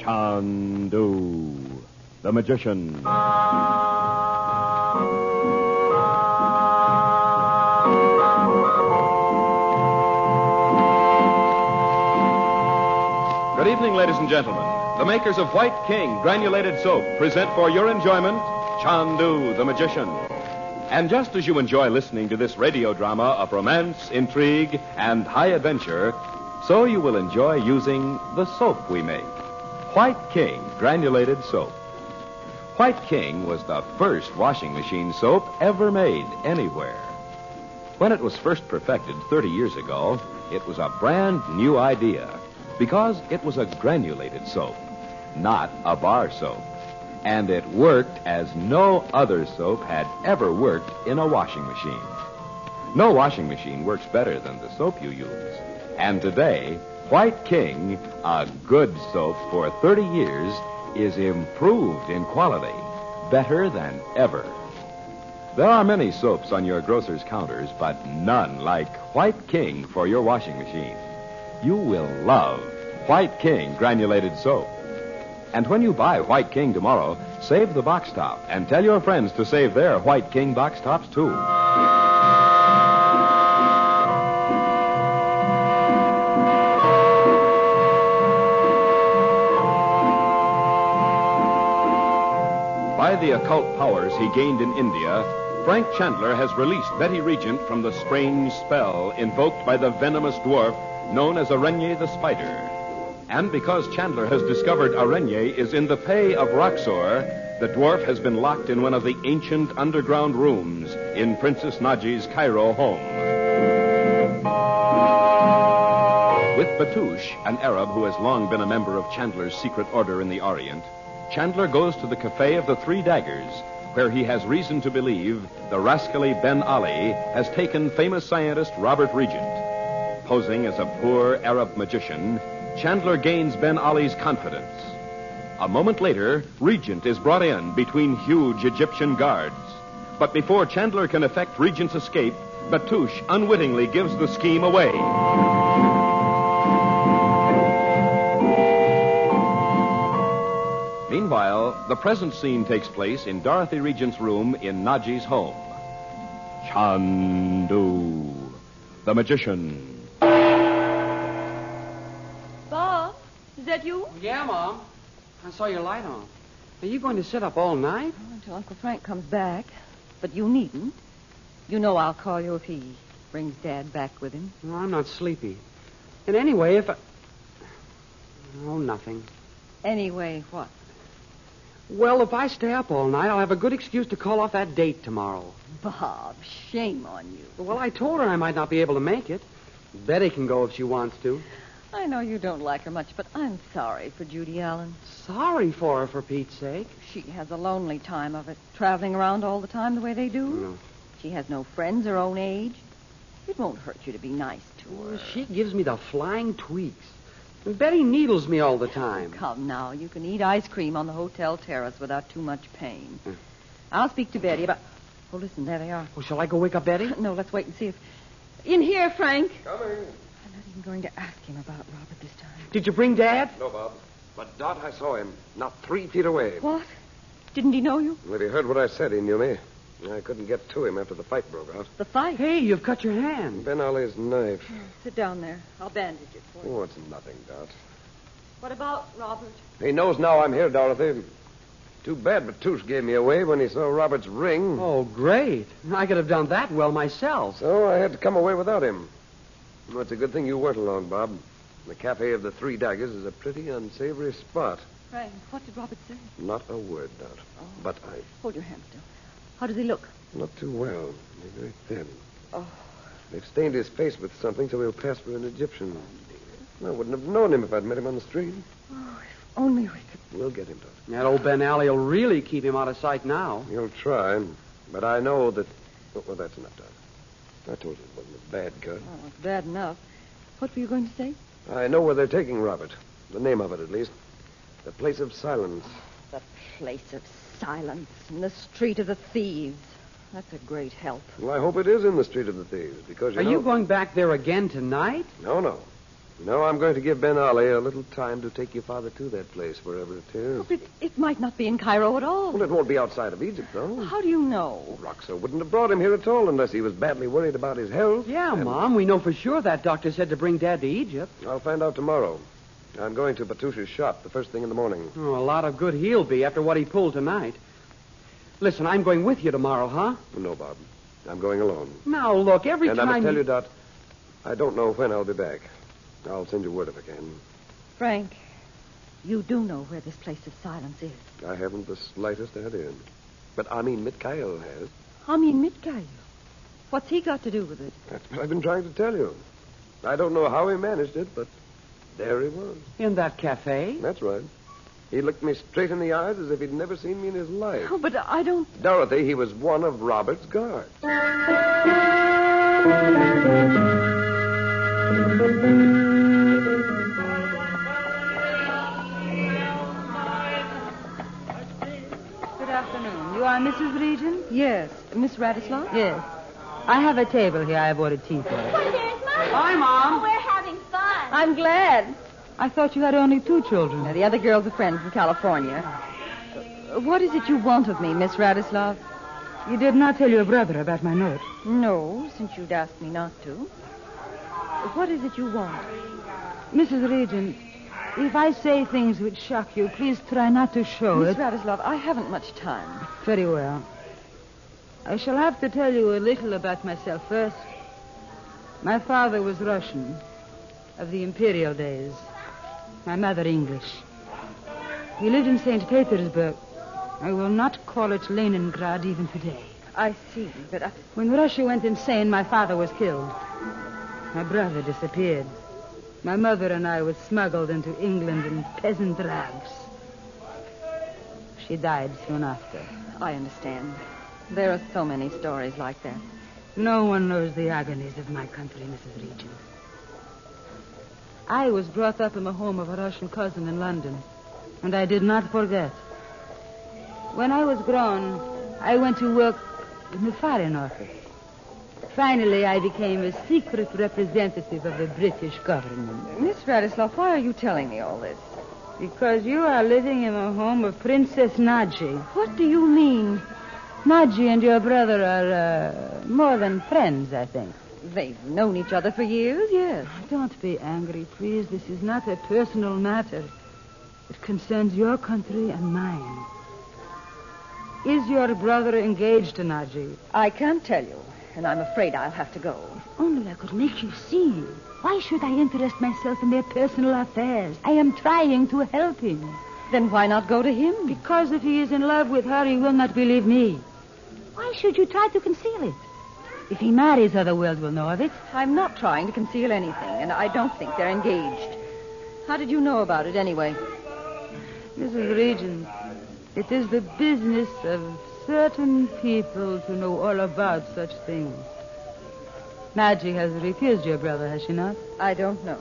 Chandu the Magician. Good evening, ladies and gentlemen. The makers of White King Granulated Soap present for your enjoyment Chandu the Magician. And just as you enjoy listening to this radio drama of romance, intrigue, and high adventure, so you will enjoy using the soap we make. White King Granulated Soap. White King was the first washing machine soap ever made anywhere. When it was first perfected 30 years ago, it was a brand new idea because it was a granulated soap, not a bar soap. And it worked as no other soap had ever worked in a washing machine. No washing machine works better than the soap you use. And today, White King, a good soap for 30 years, is improved in quality, better than ever. There are many soaps on your grocer's counters, but none like White King for your washing machine. You will love White King Granulated Soap. And when you buy White King tomorrow, save the box top and tell your friends to save their White King box tops, too. By the occult powers he gained in India, Frank Chandler has released Betty Regent from the strange spell invoked by the venomous dwarf known as Araignée the Spider. And because Chandler has discovered Araignée is in the pay of Roxor, the dwarf has been locked in one of the ancient underground rooms in Princess Naji's Cairo home. With Batouche, an Arab who has long been a member of Chandler's secret order in the Orient, Chandler goes to the Cafe of the Three Daggers, where he has reason to believe the rascally Ben Ali has taken famous scientist Robert Regent. Posing as a poor Arab magician, Chandler gains Ben Ali's confidence. A moment later, Regent is brought in between huge Egyptian guards. But before Chandler can effect Regent's escape, Batouche unwittingly gives the scheme away. Meanwhile, the present scene takes place in Dorothy Regent's room in Naji's home. Chandu the Magician. Bob, is that you? Yeah, Mom. I saw your light on. Are you going to sit up all night? Oh, until Uncle Frank comes back. But you needn't. You know I'll call you if he brings Dad back with him. No, I'm not sleepy. And anyway, if I... Oh, nothing. Anyway, what? Well, if I stay up all night, I'll have a good excuse to call off that date tomorrow. Bob, shame on you. Well, I told her I might not be able to make it. Betty can go if she wants to. I know you don't like her much, but I'm sorry for Judy Allen. Sorry for her, for Pete's sake. She has a lonely time of it, traveling around all the time the way they do. No. She has no friends her own age. It won't hurt you to be nice to her. She gives me the flying tweaks. And Betty needles me all the time. Come now, you can eat ice cream on the hotel terrace without too much pain. I'll speak to Betty about... Oh, listen, there they are. Well, shall I go wake up Betty? No, let's wait and see if... In here, Frank. Coming. I'm not even going to ask him about Robert this time. Did you bring Dad? No, Bob. But, Dot, I saw him. Not 3 feet away. What? Didn't he know you? Well, if he heard what I said, he knew me. I couldn't get to him after the fight broke out. The fight? Hey, you've cut your hand. Ben Ali's knife. Sit down there. I'll bandage it for you. Oh, it's nothing, Dot. What about Robert? He knows now I'm here, Dorothy. Too bad Batouche gave me away when he saw Robert's ring. Oh, great. I could have done that well myself. So I had to come away without him. Well, it's a good thing you weren't along, Bob. The Cafe of the Three Daggers is a pretty unsavory spot. Frank, what did Robert say? Not a word, Dot. Oh. But I... Hold your hand still. How does he look? Not too well. He's very thin. Oh. They've stained his face with something so he'll pass for an Egyptian. I wouldn't have known him if I'd met him on the street. Oh, if only we could... We'll get him, Dot. That old Ben Ali will really keep him out of sight now. He'll try, but I know that... Well, that's enough, Dot. I told you it wasn't a bad cut. Oh, it's bad enough. What were you going to say? I know where they're taking Robert. The name of it, at least. The Place of Silence. The Place of Silence in the Street of the Thieves. That's a great help. Well, I hope it is in the Street of the Thieves, because, Are you going back there again tonight? No. No, I'm going to give Ben Ali a little time to take your father to that place, wherever it is. But it might not be in Cairo at all. Well, it won't be outside of Egypt, though. How do you know? Roxor wouldn't have brought him here at all unless he was badly worried about his health. Yeah, Mom, we know for sure that doctor said to bring Dad to Egypt. I'll find out tomorrow. I'm going to Batusha's shop the first thing in the morning. Oh, a lot of good he'll be after what he pulled tonight. Listen, I'm going with you tomorrow, huh? No, Bob. I'm going alone. Now, look, every And time... I must tell you, Dot, I don't know when I'll be back. I'll send you word if I can. Frank, you do know where this place of silence is. I haven't the slightest idea. But Amin Mikhail has. Amin Mikhail? What's he got to do with it? That's what I've been trying to tell you. I don't know how he managed it, but there he was. In that cafe? That's right. He looked me straight in the eyes as if he'd never seen me in his life. Oh, but I don't... Dorothy, he was one of Robert's guards. Good afternoon. You are Mrs. Regent? Yes. Miss Radislav? Yes. I have a table here. I've ordered tea for it. Why, there's Mom. Hi, Mom. Oh, we're having fun. I'm glad. I thought you had only 2 children. Now, the other girl's a friend from California. What is it you want of me, Miss Radislav? You did not tell your brother about my note. No, since you'd asked me not to. What is it you want? Mrs. Regent, if I say things which shock you, please try not to show Miss it. Radislav, I haven't much time. Very well. I shall have to tell you a little about myself first. My father was Russian, of the imperial days. My mother English. We lived in St. Petersburg. I will not call it Leningrad even today. I see, but When Russia went insane, my father was killed. My brother disappeared. My mother and I were smuggled into England in peasant rags. She died soon after. I understand. There are so many stories like that. No one knows the agonies of my country, Mrs. Regent. I was brought up in the home of a Russian cousin in London, and I did not forget. When I was grown, I went to work in the Foreign Office. Finally, I became a secret representative of the British government. Miss Radislav, why are you telling me all this? Because you are living in the home of Princess Naji. What do you mean? Naji and your brother are more than friends, I think. They've known each other for years, yes. Don't be angry, please. This is not a personal matter. It concerns your country and mine. Is your brother engaged to Naji? I can't tell you, and I'm afraid I'll have to go. If only I could make you see. Why should I interest myself in their personal affairs? I am trying to help him. Then why not go to him? Because if he is in love with her, he will not believe me. Why should you try to conceal it? If he marries her, the world will know of it. I'm not trying to conceal anything, and I don't think they're engaged. How did you know about it, anyway? Mrs. Regent, it is the business of certain people to know all about such things. Naji has refused your brother, has she not? I don't know.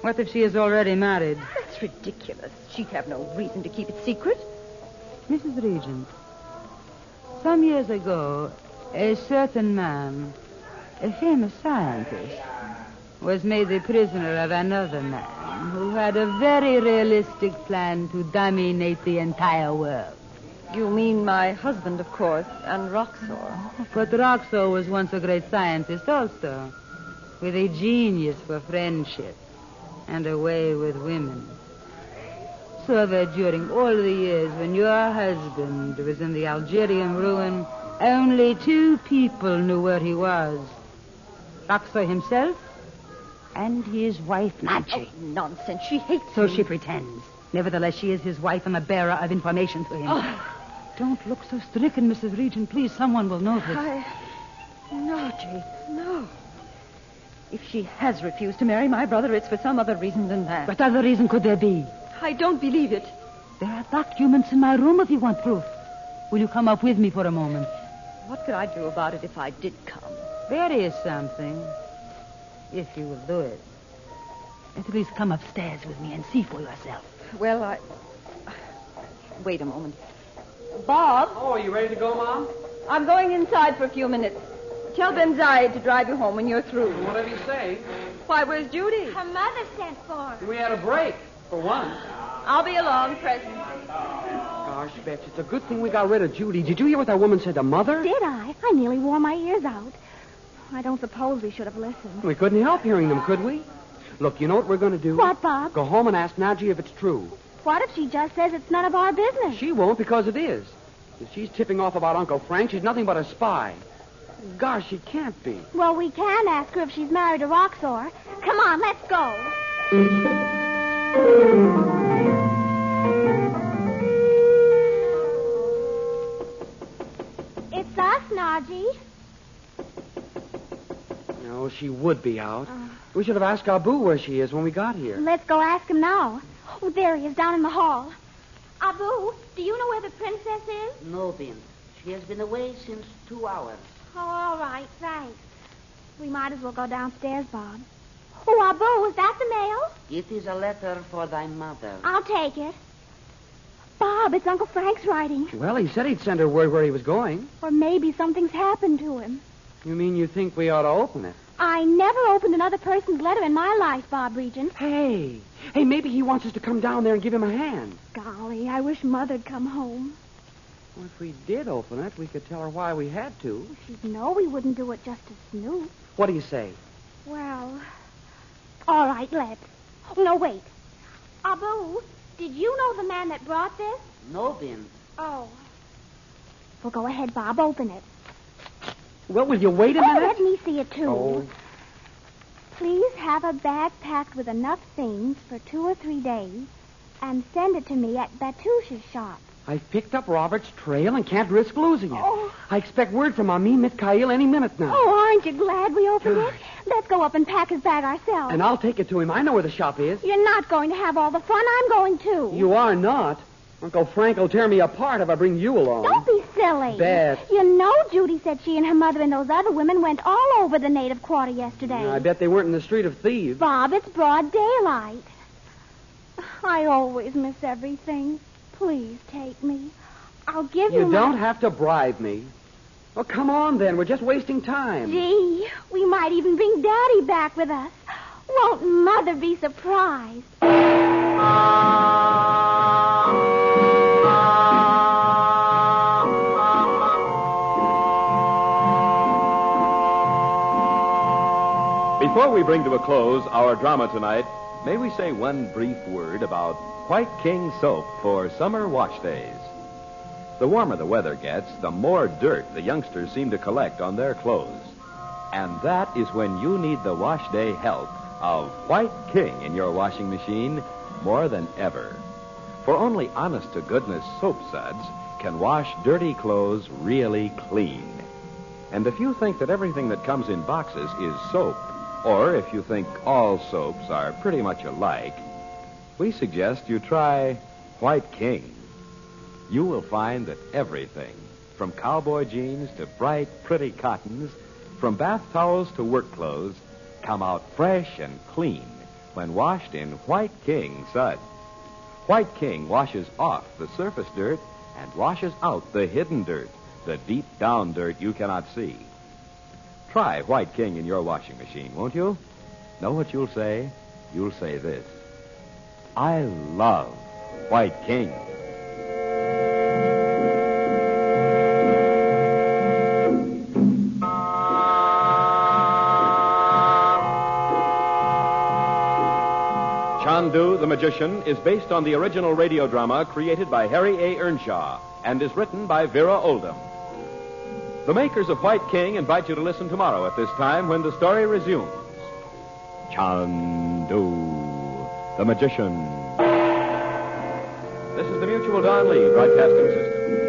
What if she is already married? That's ridiculous. She'd have no reason to keep it secret. Mrs. Regent, some years ago, a certain man, a famous scientist, was made the prisoner of another man who had a very realistic plan to dominate the entire world. You mean my husband, of course, and Roxor. But Roxor was once a great scientist also, with a genius for friendship and a way with women. So that during all the years when your husband was in the Algerian ruin, only 2 people knew where he was. Roxor himself and his wife, Naji. Oh, nonsense. She hates So me. she pretends. Nevertheless, she is his wife and the bearer of information to him. Oh. Don't look so stricken, Mrs. Regent. Please, someone will notice. No, Jake, no. If she has refused to marry my brother, it's for some other reason than that. What other reason could there be? I don't believe it. There are documents in my room if you want proof. Will you come up with me for a moment? What could I do about it if I did come? There is something, if you will do it. At least come upstairs with me and see for yourself. Well, Wait a moment. Bob? Oh, are you ready to go, Mom? I'm going inside for a few minutes. Tell Ben Zayed to drive you home when you're through. Whatever you say. Why, where's Judy? Her mother sent for her. We had a break, for once. I'll be along presently. Gosh, Betsy, it's a good thing we got rid of Judy. Did you hear what that woman said to Mother? Did I? I nearly wore my ears out. I don't suppose we should have listened. We couldn't help hearing them, could we? Look, you know what we're going to do? What, Bob? Go home and ask Najee if it's true. What if she just says it's none of our business? She won't because it is. If she's tipping off about Uncle Frank, she's nothing but a spy. Gosh, she can't be. Well, we can ask her if she's married to Roxor. Come on, let's go. It's us, Najee. No, she would be out. We should have asked Abu where she is when we got here. Let's go ask him now. Oh, there he is, down in the hall. Abu, do you know where the princess is? No, Bint. She has been away since 2 hours. Oh, all right, thanks. We might as well go downstairs, Bob. Oh, Abu, is that the mail? It is a letter for thy mother. I'll take it. Bob, it's Uncle Frank's writing. Well, he said he'd send her word where he was going. Or maybe something's happened to him. You mean you think we ought to open it? I never opened another person's letter in my life, Bob Regent. Hey, maybe he wants us to come down there and give him a hand. Golly, I wish Mother'd come home. Well, if we did open it, we could tell her why we had to. She'd know we wouldn't do it just to snoop. What do you say? Well, all right, let's. Oh, no, wait. Abu, did you know the man that brought this? No, Bint. Oh. Well, go ahead, Bob. Open it. Well, will you wait a minute? Let me see it, too. Oh. Please have a bag packed with enough things for 2 or 3 days and send it to me at Batouche's shop. I've picked up Robert's trail and can't risk losing it. Oh. I expect word from Amin Mikhail any minute now. Oh, aren't you glad we opened it? Let's go up and pack his bag ourselves. And I'll take it to him. I know where the shop is. You're not going to have all the fun. I'm going to. You are not. Uncle Frank will tear me apart if I bring you along. Don't be silly. Bet. You know Judy said she and her mother and those other women went all over the native quarter yesterday. I bet they weren't in the street of thieves. Bob, it's broad daylight. I always miss everything. Please take me. I'll give you You don't have to bribe me. Well, come on, then. We're just wasting time. Gee, we might even bring Daddy back with us. Won't Mother be surprised? Before we bring to a close our drama tonight, may we say one brief word about White King soap for summer wash days. The warmer the weather gets, the more dirt the youngsters seem to collect on their clothes. And that is when you need the wash day help of White King in your washing machine more than ever. For only honest-to-goodness soap suds can wash dirty clothes really clean. And if you think that everything that comes in boxes is soap, or if you think all soaps are pretty much alike, we suggest you try White King. You will find that everything, from cowboy jeans to bright, pretty cottons, from bath towels to work clothes, come out fresh and clean when washed in White King suds. White King washes off the surface dirt and washes out the hidden dirt, the deep down dirt you cannot see. Try White King in your washing machine, won't you? Know what you'll say? You'll say this: I love White King. Chandu the Magician is based on the original radio drama created by Harry A. Earnshaw and is written by Vera Oldham. The makers of White King invite you to listen tomorrow at this time when the story resumes. Chandu the Magician. This is the Mutual Don Lee Broadcasting System.